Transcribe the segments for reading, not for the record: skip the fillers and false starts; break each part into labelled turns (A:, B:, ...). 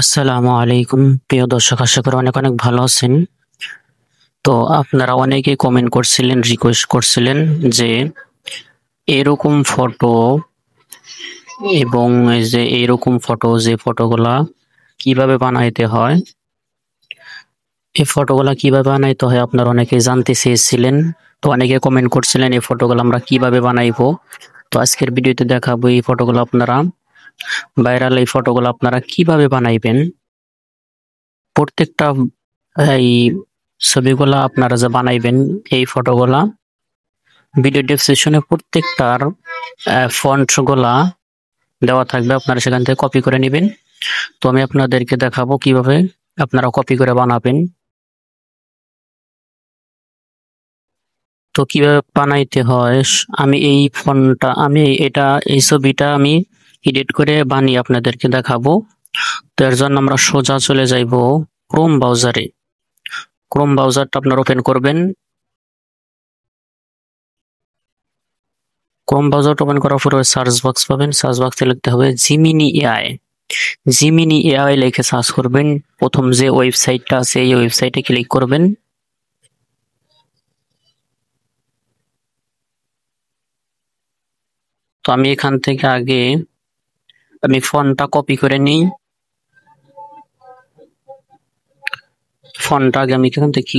A: আসসালামু আলাইকুম প্রিয় দর্শক, আশা করি অনেক অনেক ভালো আছেন। তো আপনারা অনেকেই কমেন্ট করছিলেন, রিকোয়েস্ট করছিলেন যে এরকম ফটো এবং এই যে এরকম ফটো, যে ফটোগুলা কিভাবে বানাইতে হয়, এই ফটোগুলা কিভাবে বানাইতে হয় আপনারা অনেকেই জানতে চেয়েছিলেন। তো অনেকে কমেন্ট করছিলেন এই ফটোগুলো আমরা কিভাবে বানাইবো। তো আজকের ভিডিওতে দেখাবো এই ফটোগুলো আপনারা ভাইরাল, এই ফটোগুলো আপনারা কিভাবে বানাইবেন। প্রত্যেকটা এই ছবিগুলা আপনারা যে বানাইবেন, এই ফটোগুলা ভিডিও ডেসক্রিপশনে প্রত্যেকটার ফন্ট গুলা দেওয়া থাকবে, আপনারা সেখান থেকে কপি করে নেবেন। তো আমি আপনাদেরকে দেখাবো কিভাবে আপনারা কপি করে বানাবেন। তো কিভাবে বানাইতে হয়, আমি এই ফন্টটা এই ছবিটা আমি এডিট করে বানিয়ে আপনাদেরকে দেখাবো। তো এর জন্য আমরা সোজা চলে যাইব ক্রোম ব্রাউজারে। ক্রোম ব্রাউজারটা আপনারা ওপেন করবেন। ক্রোম ব্রাউজার ওপেন করার পরে সার্চ বক্স পাবেন, সার্চ বক্সে লিখতে হবে জিমিনি এআই। জিমিনি এআই লিখে সার্চ করবেন। প্রথম যে ওয়েবসাইটটা আছে এই ওয়েবসাইটে ক্লিক করবেন। তো আমি এখান থেকে আগে ফন্টটা কপি করে নিই। ফন্টটা আগে আমি এখান থেকে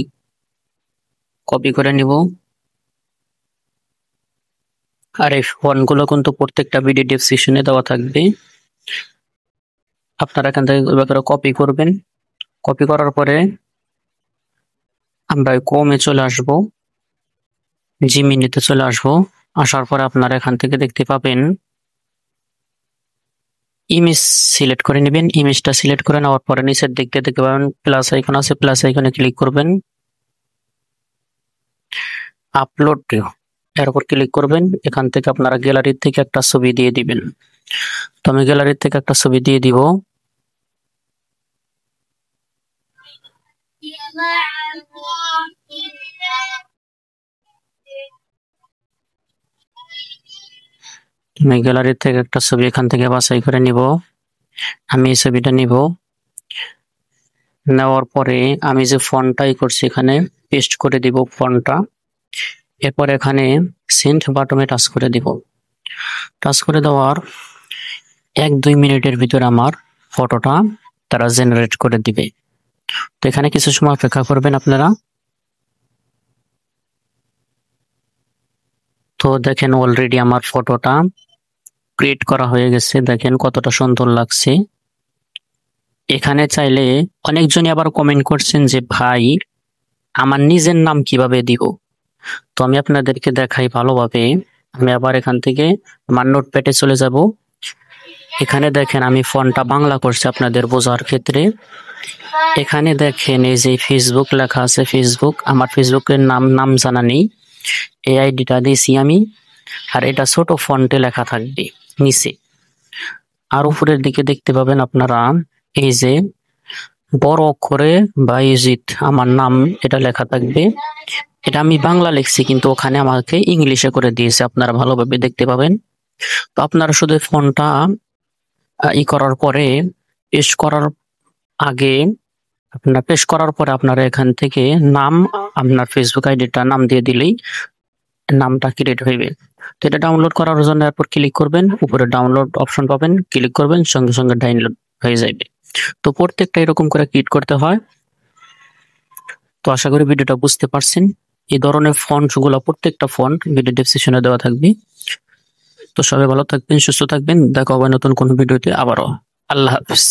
A: কপি করে নিব। আর এই ফন্টগুলো কিন্তু প্রত্যেকটা ভিডিও ডেসক্রিপশনে দেওয়া থাকবে, আপনারা এখান থেকে এবার কপি করবেন। কপি করার পরে আমরা ক্রোমে চলে আসব, জিমিনিতে চলে আসব। আসার পরে আপনারা এখান থেকে দেখতে পাবেন ইমেজ সিলেক্ট করে নেবেন। ইমেজটা সিলেক্ট করে নেওয়ার পরে নিচের দিকে দেখতে পাবেন প্লাস আইকন আছে, প্লাস আইকনে ক্লিক করবেন। আপলোড এর উপর ক্লিক করবেন। এখান থেকে আপনারা গ্যালারি থেকে একটা ছবি দিয়ে দিবেন। তো আমি গ্যালারি থেকে একটা ছবি দিয়ে দিব। আমি গ্যালারি থেকে একটা ছবি এখান থেকে বাছাই করে নিব। আমি এই ছবিটা নিব। নেওয়ার পরে আমি যে ফন্টটাই করছি এখানে পেস্ট করে দিব ফন্টটা। এরপর এখানে সেন্ড বাটনে টাচ করে দিব। টাচ করে দেওয়ার 1-2 মিনিটের ভিতরে আমার ফটোটা তারা জেনারেট করে দিবে। তো এখানে কিছু সময় অপেক্ষা করবেন আপনারা। তো দেখেন অলরেডি আমার ফটোটা ক্রিয়েট করা হয়ে গেছে, দেখেন কতটা সুন্দর লাগছে। এখানে চাইলে অনেকজনই আবার কমেন্ট করছেন যে ভাই আমার নিজের নাম কিভাবে দিব। তো আমি আপনাদেরকে দেখাই ভালোভাবে। আমি আবার এখান থেকে আমার নোটপ্যাডে চলে যাব। এখানে দেখেন আমি ফন্টটা বাংলা করছি আপনাদের বোঝার ক্ষেত্রে। এখানে দেখেন এই যে ফেসবুক লেখা আছে, ফেসবুক, আমার ফেসবুকের নাম জানা নেই, এই আইডিটা দিয়েছি আমি। আর এটা ছোট ফন্টে লেখা থাকবে নিচে। আর উপরের দিকে দেখতে পাবেন আপনারা এই যে বড় অক্ষরে বাইজিৎ আমার নাম এটা লেখা থাকবে। এটা আমি বাংলা লিখছি কিন্তু ওখানে আমাকে ইংলিশে করে দিয়েছে, আপনারা ভালোভাবে দেখতে পাবেন। তো আপনারা শুধু ফোনটা করার পরে পেস্ট করার আগে, আপনারা পেস্ট করার পরে আপনারা এখান থেকে নাম, আপনার ফেসবুক আইডিটা নাম দিয়ে দিলেই নামটা ক্রিয়েট হইবে। তো এটা ডাউনলোড করার জন্য এরপর ক্লিক করবেন, উপরে ডাউনলোড অপশন পাবেন, ক্লিক করবেন, সঙ্গে সঙ্গে ডাউনলোড হয়ে যাবে। তো প্রত্যেকটা এরকম করে ক্রিয়েট করতে হয়। তো আশা করি ভিডিওটা বুঝতে পারছেন। এই ধরনের ফন্ট গুলো প্রত্যেকটা ফন্ট ভিডিও ডেসক্রিপশনে দেওয়া থাকবে। তো সবাই ভালো থাকবেন, সুস্থ থাকবেন, দেখা হবে নতুন কোনো ভিডিওতে আবারও। আল্লাহ হাফিজ।